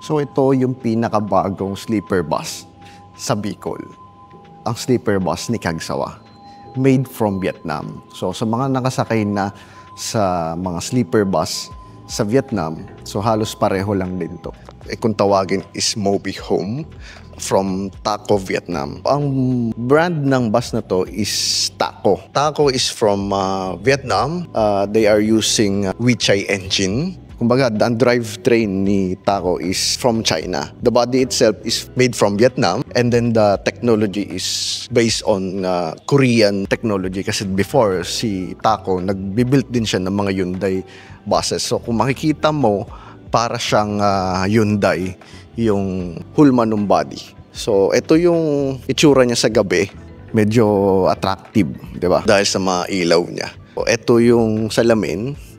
So ito yung pinakabagong sleeper bus sa Bicol. Ang sleeper bus ni Kagsawa, made from Vietnam. So sa mga nakasakay na sa mga sleeper bus sa Vietnam, so halos pareho lang din to. Kung tawagin is Moby Home from Taco, Vietnam. Ang brand ng bus na to is Taco. Taco is from Vietnam. They are using Weichai engine. Kumbaga, ang drivetrain ni Taco is from China. The body itself is made from Vietnam, and then the technology is based on Korean technology. Kasi before, si Taco, nagbibuild din siya ng mga Hyundai buses. So kung makikita mo, para siyang Hyundai, yung hulma ng body. So ito yung itsura niya sa gabi. Medyo attractive, di ba? Dahil sa mga ilaw niya. So, ito yung salamin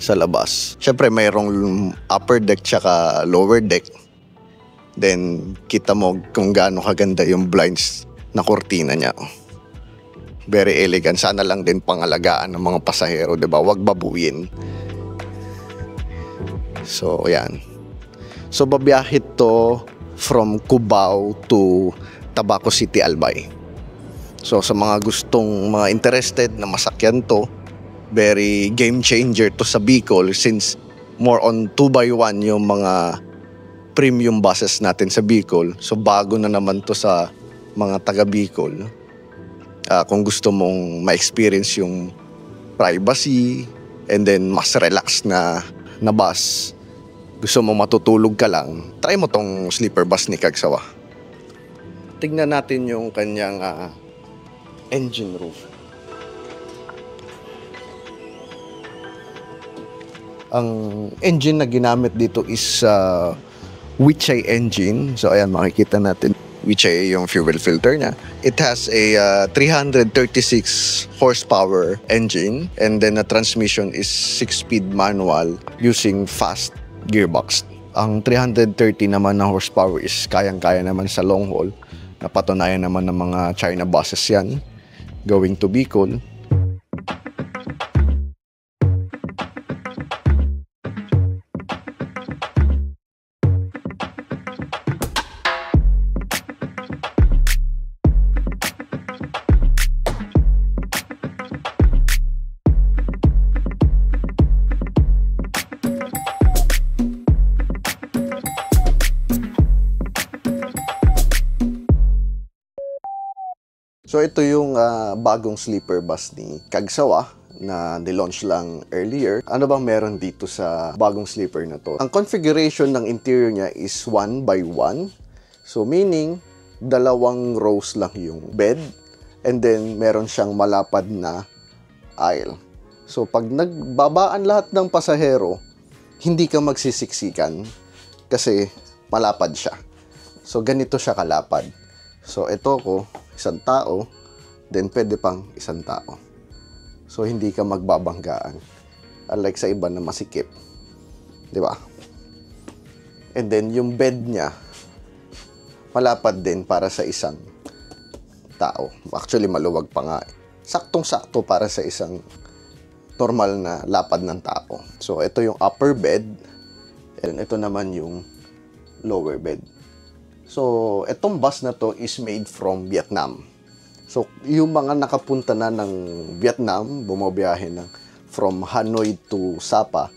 sa labas. Siyempre, mayroong upper deck tsaka lower deck. Then, kita mo kung gaano kaganda yung blinds na kortina niya. Very elegant. Sana lang din pangalagaan ng mga pasahero, diba? Huwag babuyin. So, yan. So, babiyahe to from Cubao to Tabaco City, Albay. So, sa mga gustong, mga interested na masakyan to, very game changer to sa Bicol since more on 2x1 yung mga premium buses natin sa Bicol. So bago na naman to sa mga taga Bicol. Kung gusto mong ma-experience yung privacy and then mas relax na bus, gusto mong matutulog ka lang, try mo tong sleeper bus ni Kagsawa. Tignan natin yung kanyang engine room. Ang engine na ginamit dito is Weichai engine. So ayan, makikita natin Weichai yung fuel filter niya. It has a 336 horsepower engine, and then the transmission is 6-speed manual using fast gearbox. Ang 330 naman na horsepower is kayang-kaya naman sa long haul. Napatunayan naman ng mga China buses yan going to Bicol. So ito yung bagong sleeper bus ni Kagsawa na nilaunch lang earlier. Ano bang meron dito sa bagong sleeper na to? Ang configuration ng interior niya is 1x1. So meaning, dalawang rows lang yung bed, and then meron siyang malapad na aisle. So pag nagbabaan lahat ng pasahero, hindi ka magsisiksikan kasi malapad siya. So ganito siya kalapad. So ito ko, isang tao, then pwede pang isang tao. So hindi ka magbabanggaan. Unlike sa iba na masikip. Di ba? And then yung bed niya, malapad din para sa isang tao. Actually, maluwag pa nga. Saktong-sakto para sa isang normal na lapad ng tao. So ito yung upper bed, and ito naman yung lower bed. So, itong bus na to is made from Vietnam. So, yung mga nakapunta na ng Vietnam, bumabiyahe ng from Hanoi to Sapa,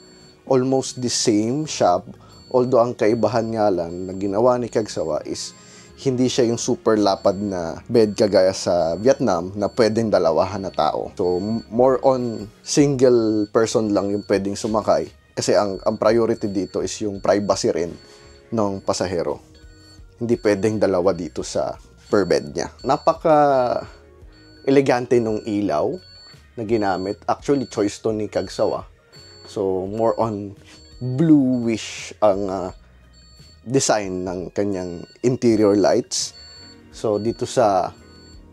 almost the same shop. Although, ang kaibahan nga lang na ginawa ni Kagsawa is hindi siya yung super lapad na bed kagaya sa Vietnam na pwedeng dalawahan na tao. So, more on single person lang yung pwedeng sumakay. Kasi ang priority dito is yung privacy rin ng pasahero. Hindi pwedeng dalawa dito sa per bed niya. Napaka-elegante nung ilaw na ginamit. Actually, choice to ni Kagsawa. So, more on bluish ang design ng kanyang interior lights. So, dito sa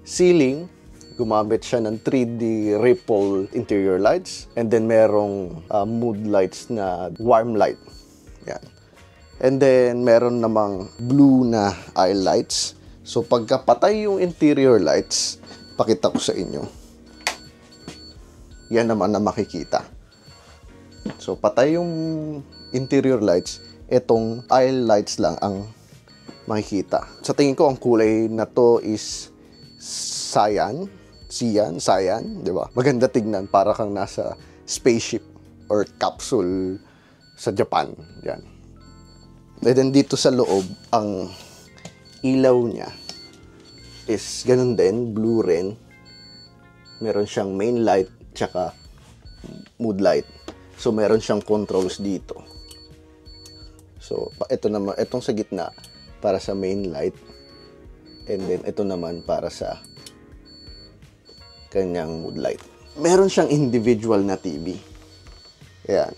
ceiling, gumamit siya ng 3D ripple interior lights. And then, merong mood lights na warm light. Yan. And then, meron namang blue na aisle lights. So, pagka patay yung interior lights, pakita ko sa inyo. Yan naman na makikita. So, patay yung interior lights, Itong aisle lights lang ang makikita. Sa tingin ko, ang kulay na to is cyan, di ba? Maganda tignan, para kang nasa spaceship or capsule sa Japan. Yan. And then dito sa loob, ang ilaw niya is ganun din, blue rin. Meron siyang main light, tsaka mood light. So, meron siyang controls dito. So, ito naman, itong sa gitna, para sa main light, and then ito naman para sa kanyang mood light. Meron siyang individual na TV. Ayan.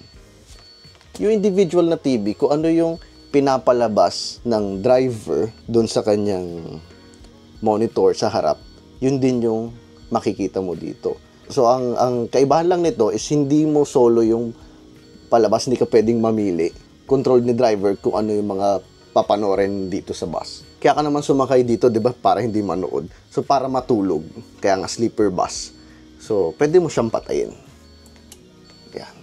Yung individual na TV, kung ano yung pinapalabas ng driver doon sa kanyang monitor sa harap, yun din yung makikita mo dito. So, ang kaibahan lang nito is hindi mo solo yung palabas, hindi ka pwedeng mamili. Control ni driver kung ano yung mga papanorin dito sa bus. Kaya ka naman sumakay dito, di ba, para hindi manood. So, para matulog. Kaya nga, sleeper bus. So, pwede mo siyang patayin. Yan.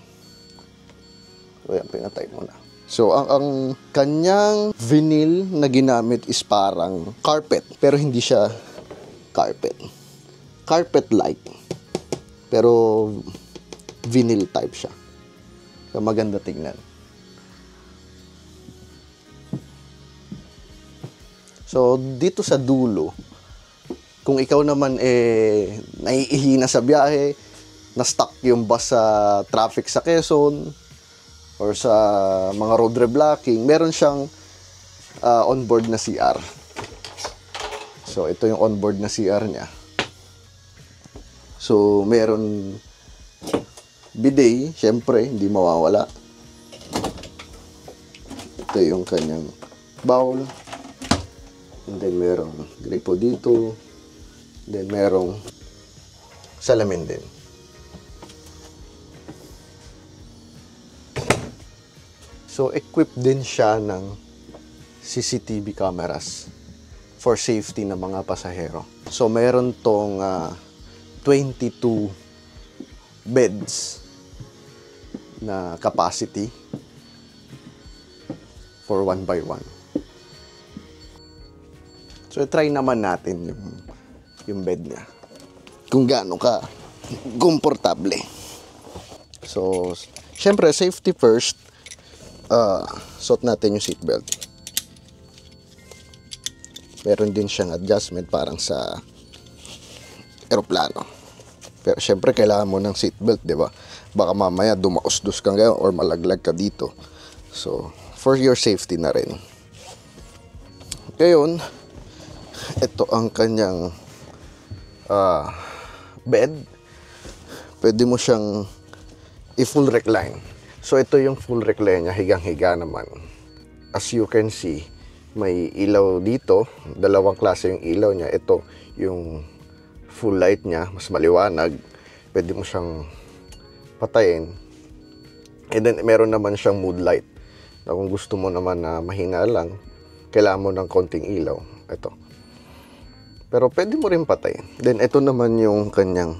So, yan, pinatay mo na. So, ang kanyang vinyl na ginamit is parang carpet. Pero hindi siya carpet. Carpet-like. Pero, vinyl type siya. So, maganda tingnan. So, dito sa dulo, kung ikaw naman naiihi na sa biyahe, na-stuck yung bus sa traffic sa Quezon, or sa mga road reblocking, meron siyang onboard na CR. So, ito yung onboard na CR niya. So, meron bidet, syempre, hindi mawawala. Ito yung kanyang bowl. And then, merong gripo dito. Then, merong salamin din. So, equipped din siya ng CCTV cameras for safety ng mga pasahero. So, meron tong 22 beds na capacity for 1 by 1. So, try naman natin yung bed niya. Kung gaano ka komportable. So, syempre, safety first. Suot natin yung seatbelt. Meron din siyang adjustment parang sa eroplano. Pero syempre, kailangan mo ng seatbelt, di ba? Baka mamaya dumaos-dus kang gayon or malaglag ka dito. So, for your safety na rin. Ngayon, ito ang kanyang bed. Pwede mo siyang i-full recline. So, ito yung full recline niya, higang-higa naman. As you can see, may ilaw dito. Dalawang klase yung ilaw niya. Ito, yung full light niya, mas maliwanag. Pwede mo siyang patayin. And then, meron naman siyang mood light. Na kung gusto mo naman na mahina lang, kailangan mo ng konting ilaw. Ito. Pero pwede mo rin patayin. Then, ito naman yung kanyang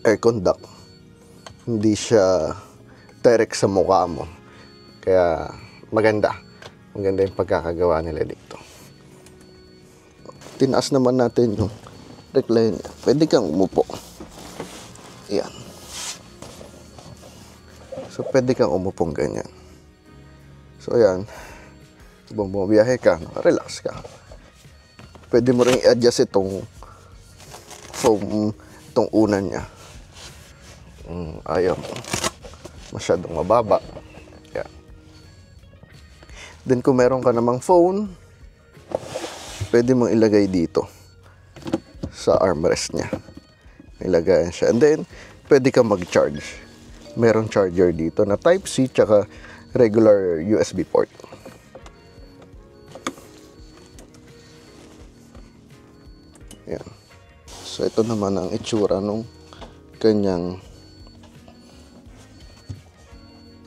aircon duct. Hindi siya direct sa mukha mo. Kaya, maganda. Maganda yung pagkakagawa nila dito. Tinaas naman natin yung recline. Pwede kang umupo. Ayan. So, pwede kang umupong ganyan. So, ayan. Kung bumiyahe ka, relax ka. Pwede mo rin i-adjust itong foam, itong unan niya. Ayaw mo. Masyadong mababa. Yeah. Then kung meron ka namang phone, pwede mong ilagay dito sa armrest niya. Ilagay siya. And then, pwede ka mag-charge. Merong charger dito na Type-C tsaka regular USB port. Yan. So, ito naman ang itsura nung kanyang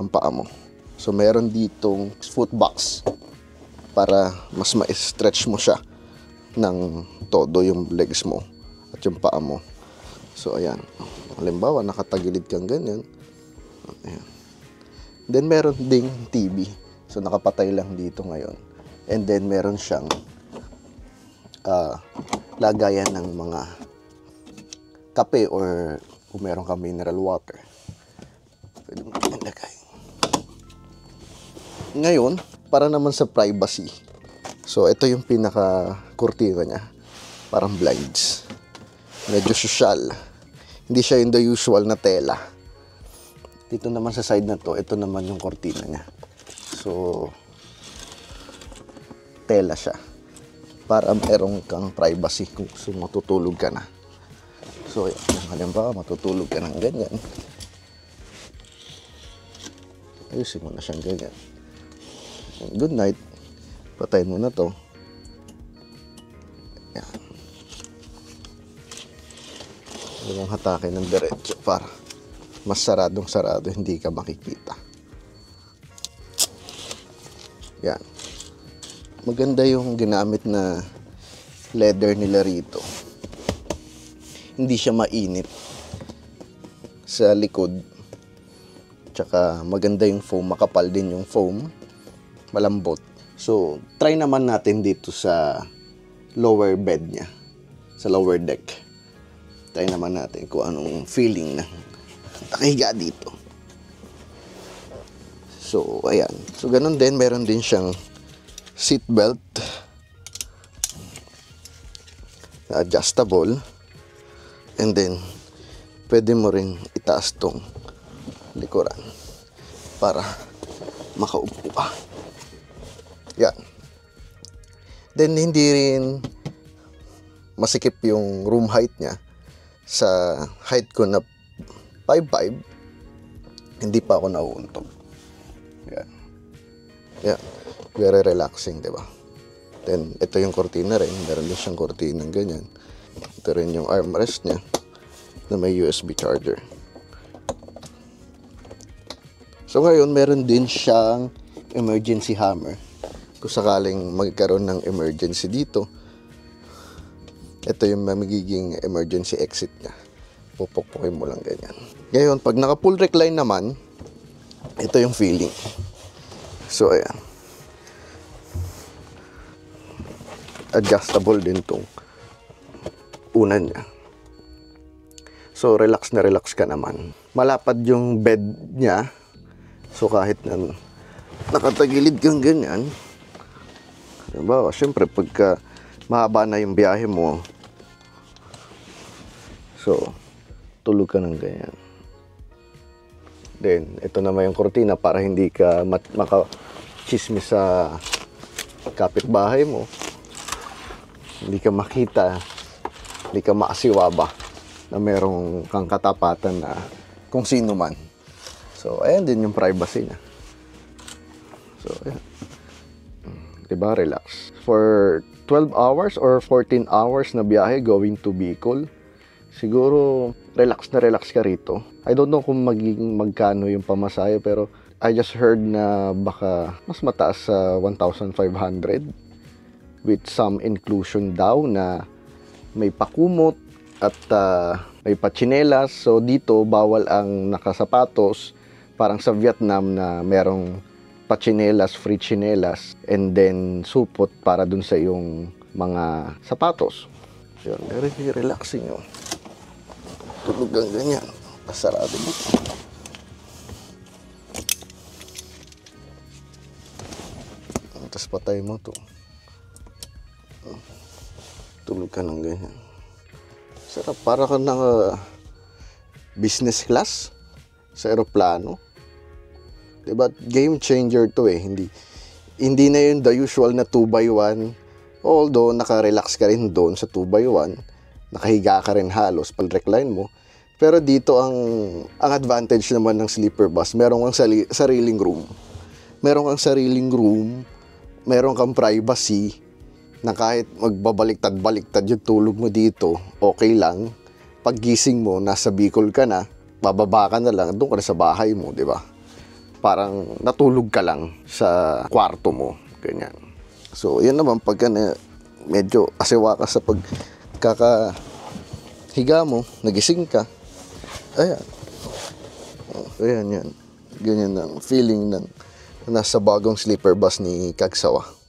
ang paa mo. So, meron ditong foot box para mas ma-stretch mo siya ng todo yung legs mo at yung paa mo. So, ayan. Halimbawa, nakatagilid kang ganyan. Ayan. Then meron ding TV. So nakapatay lang dito ngayon. And then meron siyang lagayan ng mga kape or kung meron ka mineral water. Pwede mo ilagay. Ngayon, para naman sa privacy. So ito yung pinaka kurtina niya. Parang blinds. Medyo social. Hindi siya yung the usual na tela. Dito naman sa side na to, ito naman yung kurtina niya. So, tela siya. Para meron kang privacy kung matutulog ka na. So, halimbawa, matutulog ka ng ganyan. Ayusin mo na siyang ganyan. Good night. Patayin mo na to. Yan. Huwag mong hatakin ng diretso para mas saradong-sarado, hindi ka makikita. Yan. Maganda yung ginamit na leather nila rito. Hindi siya mainit sa likod. Tsaka maganda yung foam. Makapal din yung foam. Malambot. So, try naman natin dito sa lower bed niya. Sa lower deck. Try naman natin kung anong feeling na nakahiga dito. So, ayan. So, ganun din. Meron din siyang seat belt. Adjustable. And then, pwede mo rin itaas tong likuran para makaupo ka. Yan. Then, hindi rin masikip yung room height niya. Sa height ko na 5'5", hindi pa ako nauuntog. Yan. Yan. Very relaxing, diba? Then, ito yung kortina rin. Meron din siyang kortina ng ganyan. Ito rin yung armrest niya na may USB charger. So, ngayon, meron din siyang emergency hammer. Kung sakaling magkaroon ng emergency dito, ito yung magiging emergency exit niya. Pupukpukin mo lang ganyan. Ngayon, pag naka full recline naman, ito yung feeling. So, ayan. Adjustable din tong unan niya. So, relax na relax ka naman. Malapad yung bed niya. So, kahit na nakatagilid kang ganyan, diba? Siyempre, pagka mahaba na yung biyahe mo, so, tulog ka ng ganyan. Then, ito naman yung kortina para hindi ka makachismis sa kapitbahay mo. Hindi ka makita, hindi ka maasiwa ba na merong kang katapatan na kung sino man. So, ayan din yung privacy niya. So, ayan. Diba, relax. For 12 hours or 14 hours na biyahe going to Bicol, siguro relax na relax ka rito. I don't know kung magkano yung pamasahe, pero I just heard na baka mas mataas sa 1,500 with some inclusion daw na may pakumot at may pachinelas. So dito bawal ang nakasapatos, parang sa Vietnam na merong pachinelas, free chinelas, and then supot para dun sa iyong mga sapatos. Yun, very relaxing yun. Tulog ang ganyan. Pasarado mo. Tapos patay mo to. Tulog ka ng ganyan. Sarap. Para ka ng business class sa aeroplano. Diba? Game changer to eh. Hindi na yun the usual na 2x1. Although, naka-relax ka rin doon sa 2x1. Nakahiga ka rin halos pag recline mo. Pero dito ang advantage naman ng sleeper bus, meron kang sariling room. Meron kang sariling room, meron kang privacy, na kahit magbabaliktad-baliktad yung tulog mo dito, okay lang. Paggising mo, nasa Bicol ka na, bababa ka na lang, doon ka na sa bahay mo, di ba? Parang natulog ka lang sa kwarto mo, ganyan. So, yan naman, pagka medyo asiwa ka sa pagkakahiga mo, nagising ka, ayan. Ayan, yan. Ganyan ang feeling ng nasa bagong sleeper bus ni Kagsawa.